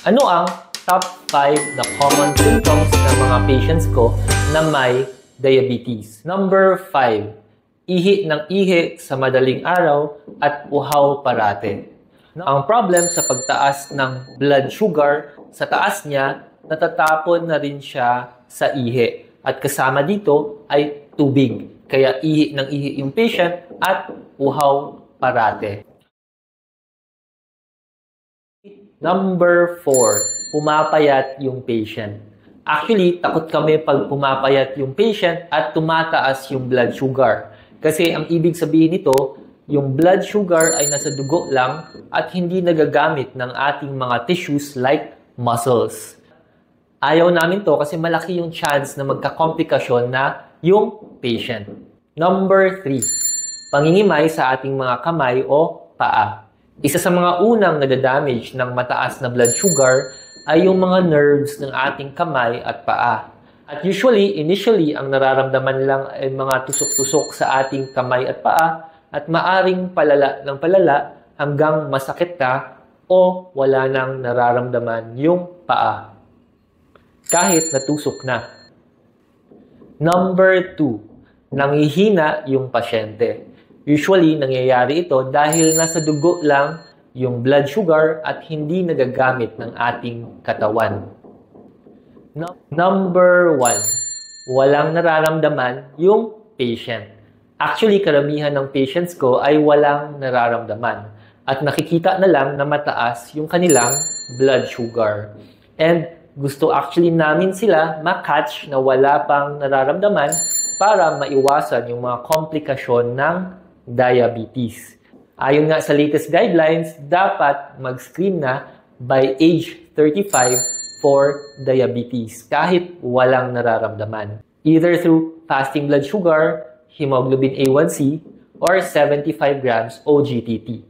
Ano ang top 5 na common symptoms ng mga patients ko na may diabetes? Number 5, ihi ng ihi sa madaling araw at uhaw parate. Ang problem sa pagtaas ng blood sugar, sa taas niya, natatapon na rin siya sa ihi. At kasama dito ay tubig. Kaya ihi ng ihi yung patient at uhaw parate. Number 4, pumapayat yung patient. Actually, takot kami pag pumapayat yung patient at tumataas yung blood sugar. Kasi ang ibig sabihin nito, yung blood sugar ay nasa dugo lang at hindi nagagamit ng ating mga tissues like muscles. Ayaw namin to kasi malaki yung chance na magkakomplikasyon na yung patient. Number 3, pangingimay sa ating mga kamay o paa. Isa sa mga unang nadadamage ng mataas na blood sugar ay yung mga nerves ng ating kamay at paa. At initially, ang nararamdaman lang ay mga tusok-tusok sa ating kamay at paa at maaring palala ng palala hanggang masakit ka o wala nang nararamdaman yung paa. Kahit natusok na. Number 2, nangihina yung pasyente. Usually, nangyayari ito dahil nasa dugo lang yung blood sugar at hindi nagagamit ng ating katawan. Number 1, walang nararamdaman yung patient. Actually, karamihan ng patients ko ay walang nararamdaman at nakikita na lang na mataas yung kanilang blood sugar. And gusto actually namin sila makatch na wala pang nararamdaman para maiwasan yung mga komplikasyon ng diabetes. Ayon nga sa latest guidelines, dapat mag-screen na by age 35 for diabetes kahit walang nararamdaman. Either through fasting blood sugar, hemoglobin A1C, or 75 grams OGTT.